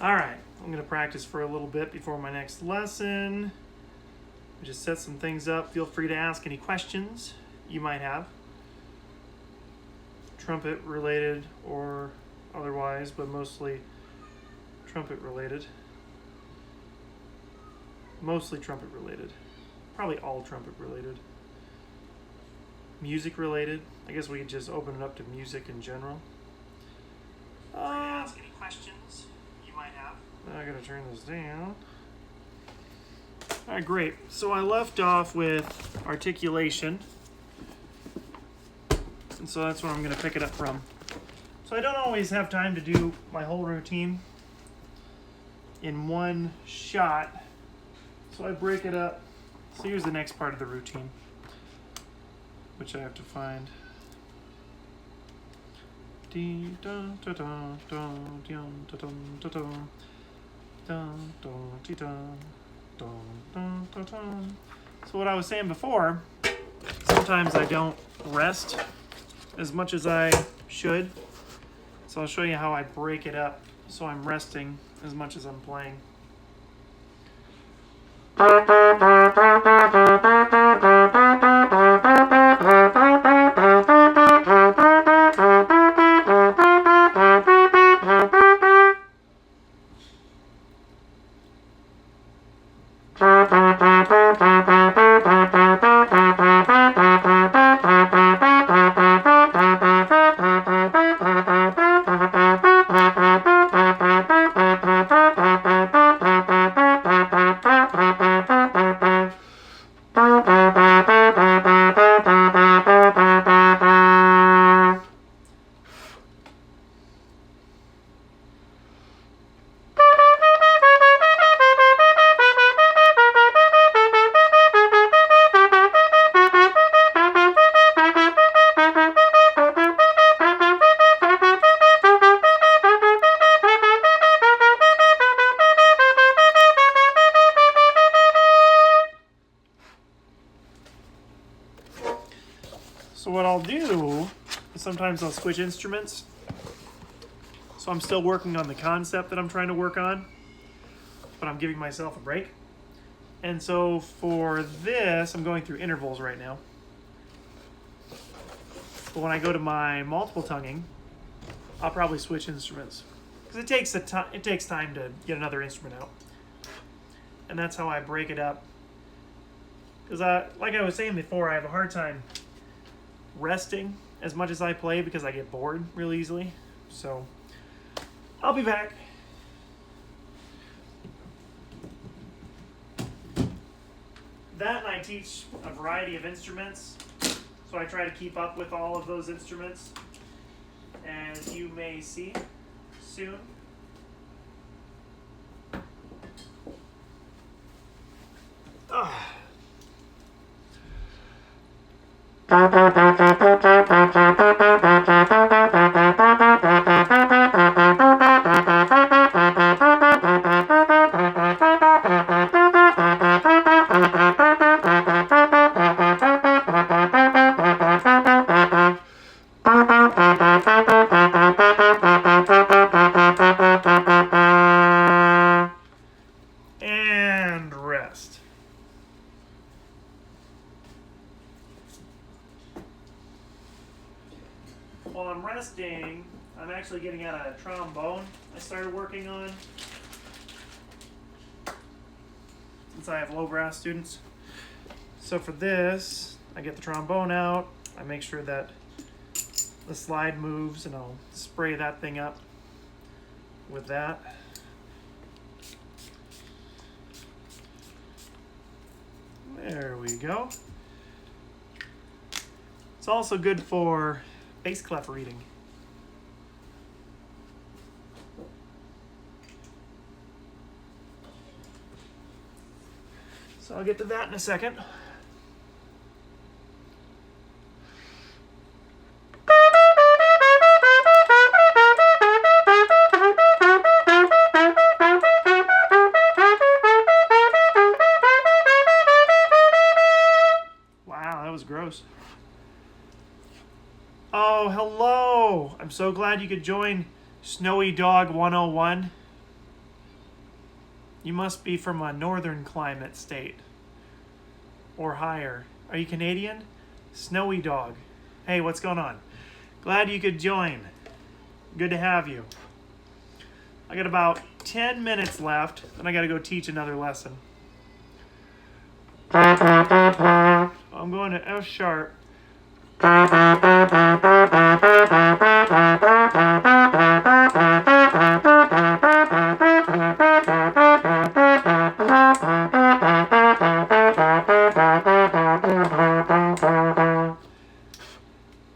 Alright, I'm going to practice for a little bit before my next lesson. Just set some things up. Feel free to ask any questions you might have. Trumpet related or otherwise, but mostly trumpet related. Mostly trumpet related. Probably all trumpet related. Music related. I guess we could just open it up to music in general. Ask any questions you might have. I gotta turn this down. Alright, great. So I left off with articulation. And so that's where I'm gonna pick it up from. So I don't always have time to do my whole routine in one shot. So I break it up. So here's the next part of the routine, which I have to find. So what I was saying before, sometimes I don't rest as much as I should. So I'll show you how I break it up so I'm resting as much as I'm playing. So what I'll do is sometimes I'll switch instruments. So I'm still working on the concept that I'm trying to work on, but I'm giving myself a break. And so for this, I'm going through intervals right now. But when I go to my multiple tonguing, I'll probably switch instruments. Because it takes time to get another instrument out. And that's how I break it up. Because like I was saying before, I have a hard time resting as much as I play because I get bored real easily. So I'll be back. That and I teach a variety of instruments, so I try to keep up with all of those instruments, as you may see soon. And rest. While I'm resting, I'm actually getting out a trombone I started working on since I have low brass students. So for this, I get the trombone out, I make sure that the slide moves, and I'll spray that thing up with that. There we go. It's also good for bass clef reading. So I'll get to that in a second. Wow, that was gross. Oh, hello. hello. I'm so glad you could join Snowy Dog 101. You must be from a northern climate state. Or higher. Are you Canadian? Snowy Dog. Hey, what's going on? Glad you could join. Good to have you. I got about 10 minutes left, then I gotta go teach another lesson. I'm going to F sharp.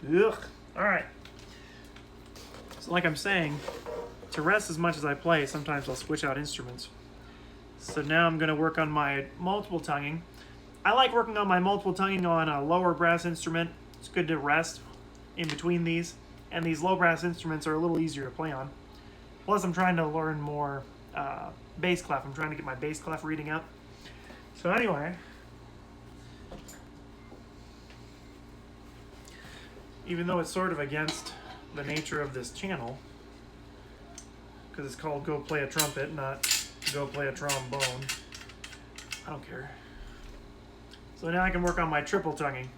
Ugh. Alright. So like I'm saying, to rest as much as I play, sometimes I'll switch out instruments. So now I'm going to work on my multiple tonguing. I like working on my multiple tonguing on a lower brass instrument. It's good to rest in between these. And these low brass instruments are a little easier to play on. Plus I'm trying to learn more bass clef. I'm trying to get my bass clef reading up. So anyway, even though it's sort of against the nature of this channel, because it's called Go Play a Trumpet, not Go Play a Trombone, I don't care. So now I can work on my triple tonguing.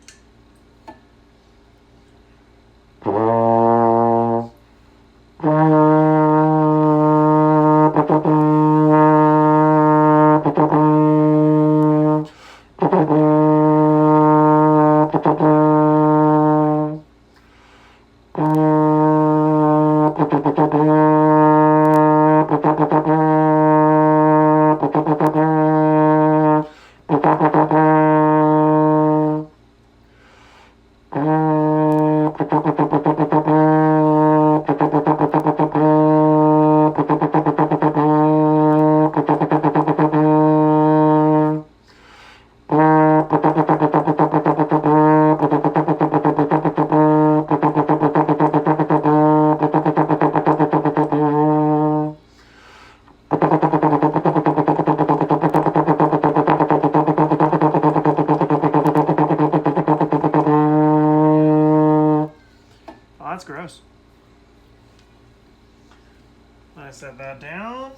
That's gross. I set that down.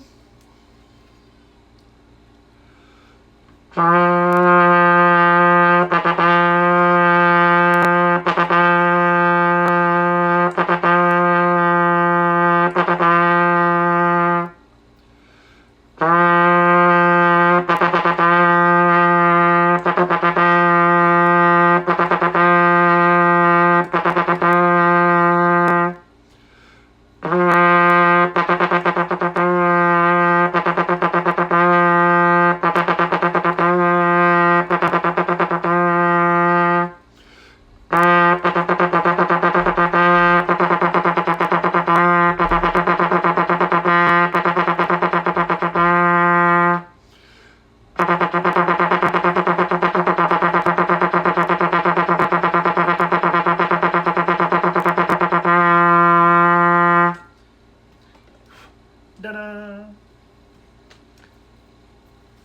Da-da!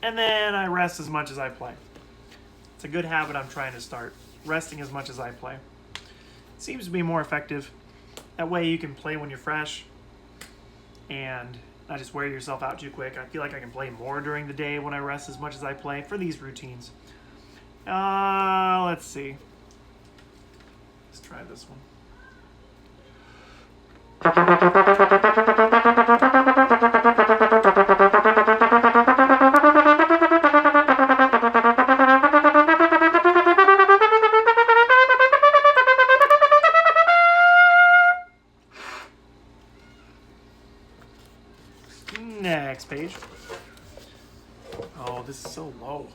And then I rest as much as I play. It's a good habit I'm trying to start, resting as much as I play. It seems to be more effective. That way you can play when you're fresh and not just wear yourself out too quick. I feel like I can play more during the day when I rest as much as I play for these routines. Let's see. Let's try this one. Next page. Oh, this is so low.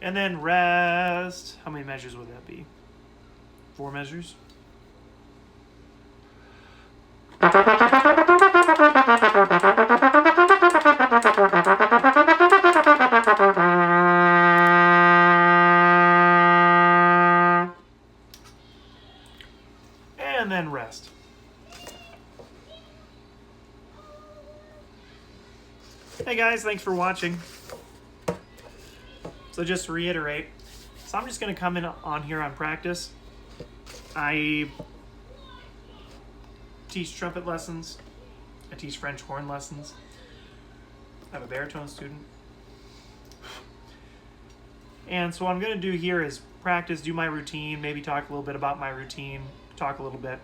And then rest. How many measures would that be? 4 measures? And then rest. Hey guys, thanks for watching. So just to reiterate, so I'm just going to come in on here on practice. I teach trumpet lessons. I teach French horn lessons. I have a baritone student. And so what I'm going to do here is practice, do my routine, maybe talk a little bit about my routine, talk a little bit.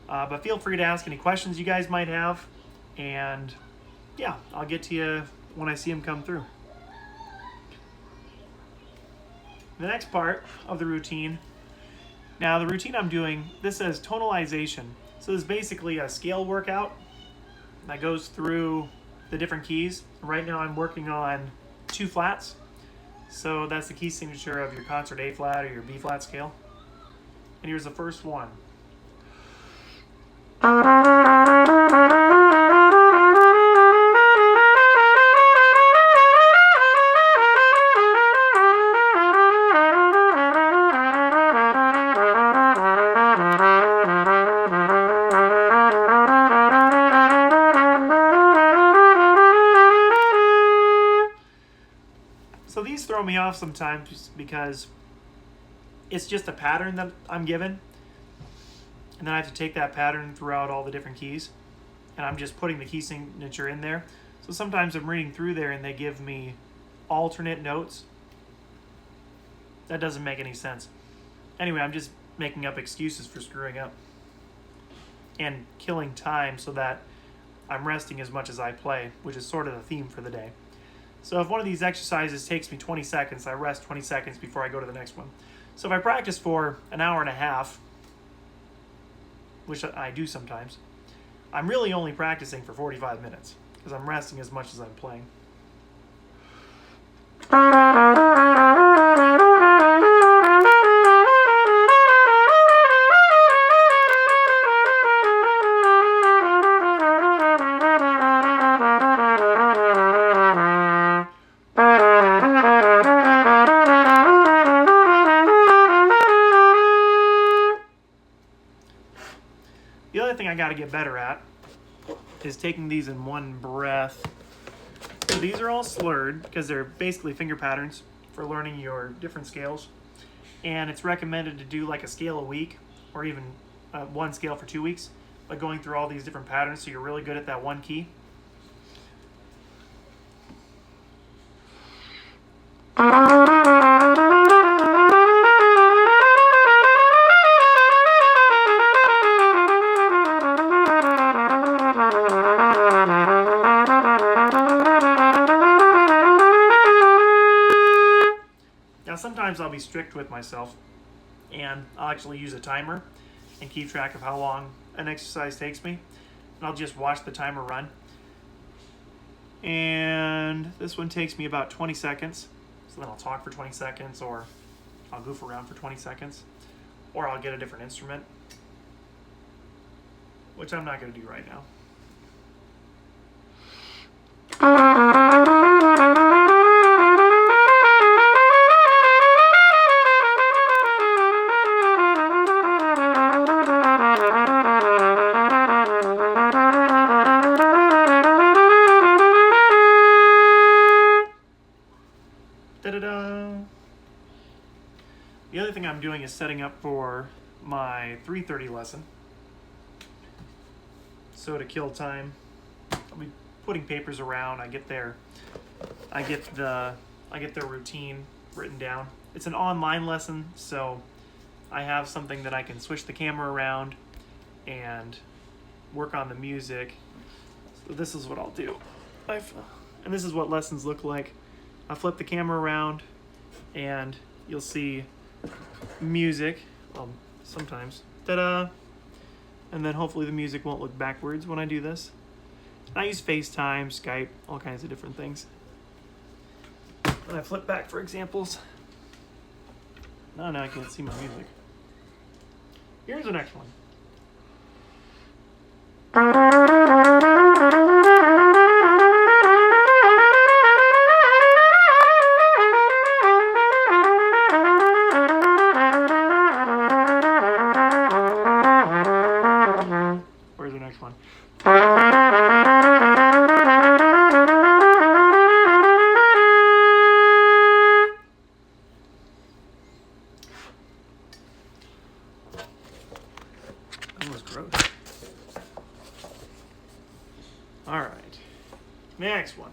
But feel free to ask any questions you guys might have. And yeah, I'll get to you when I see them come through. The next part of the routine. Now the routine I'm doing, this says tonalization. So this is basically a scale workout that goes through the different keys. Right now I'm working on 2 flats. So that's the key signature of your concert A flat or your B flat scale. And here's the first one. So these throw me off sometimes because it's just a pattern that I'm given. And then I have to take that pattern throughout all the different keys. And I'm just putting the key signature in there. So sometimes I'm reading through there and they give me alternate notes. That doesn't make any sense. Anyway, I'm just making up excuses for screwing up. And killing time so that I'm resting as much as I play, which is sort of the theme for the day. So if one of these exercises takes me 20 seconds, I rest 20 seconds before I go to the next one. So if I practice for an hour and a half, which I do sometimes, I'm really only practicing for 45 minutes because I'm resting as much as I'm playing. The other thing I got to get better at is taking these in one breath. So these are all slurred because they're basically finger patterns for learning your different scales. And it's recommended to do like a scale a week or even one scale for 2 weeks by going through all these different patterns so you're really good at that one key. Sometimes I'll be strict with myself and I'll actually use a timer and keep track of how long an exercise takes me. And I'll just watch the timer run. And this one takes me about 20 seconds. So then I'll talk for 20 seconds or I'll goof around for 20 seconds. Or I'll get a different instrument, which I'm not going to do right now. The other thing I'm doing is setting up for my 3:30 lesson. So to kill time, I'll be putting papers around. I get their routine written down. It's an online lesson, so I have something that I can switch the camera around and work on the music. So this is what I'll do. And this is what lessons look like. I flip the camera around and you'll see music, sometimes, ta-da, and then hopefully the music won't look backwards when I do this. And I use FaceTime, Skype, all kinds of different things. And I flip back for examples. Now I can't see my music. Here's the next one. Where's the next one? gross. All right. Next one.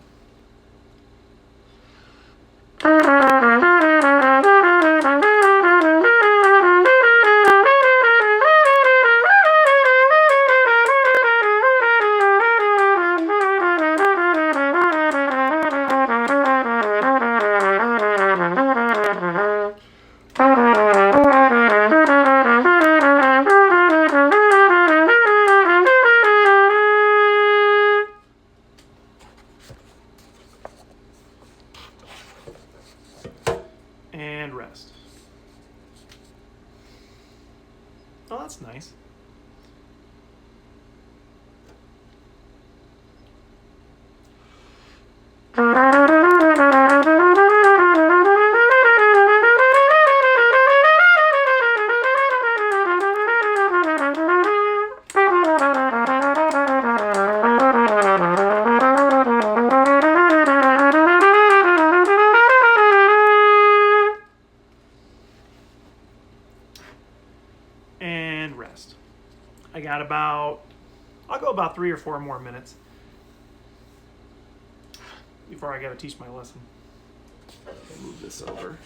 And rest. Oh, that's nice. And rest. I got I'll go about 3 or 4 more minutes before I gotta teach my lesson. Move this over.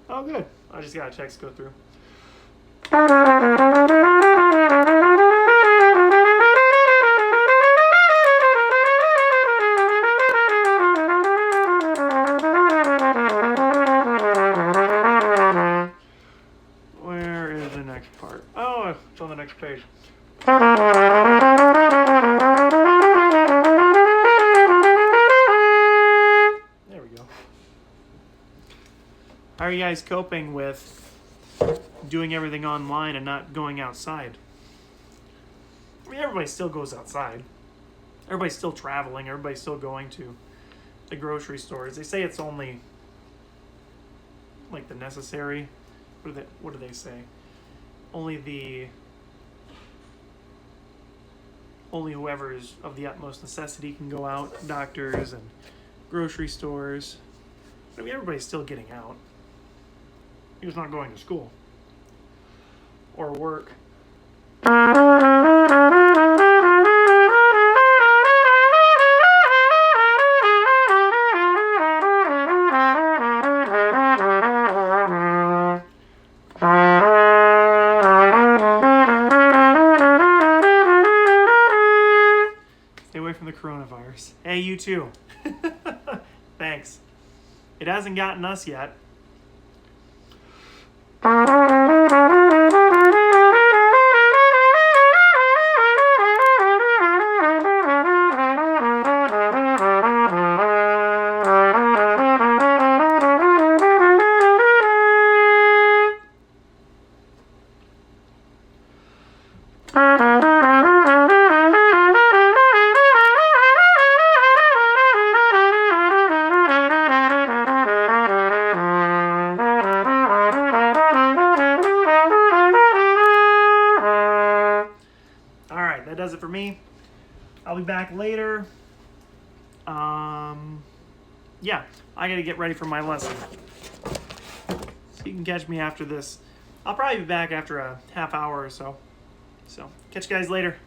Oh, good. I just got a text go through. Where is the next part? Oh, it's on the next page. There we go. How are you guys coping with doing everything online and not going outside? I mean, everybody still goes outside. Everybody's still traveling. Everybody's still going to the grocery stores. They say it's only like the necessary. What do they say? Only whoever is of the utmost necessity can go out. Doctors and grocery stores. I mean, everybody's still getting out. You're just not going to school or work. Stay away from the coronavirus. Hey, you too. Thanks. It hasn't gotten us yet. That does it for me. I'll be back later. Yeah, I gotta get ready for my lesson. So you can catch me after this. I'll probably be back after a half hour or so. So, catch you guys later.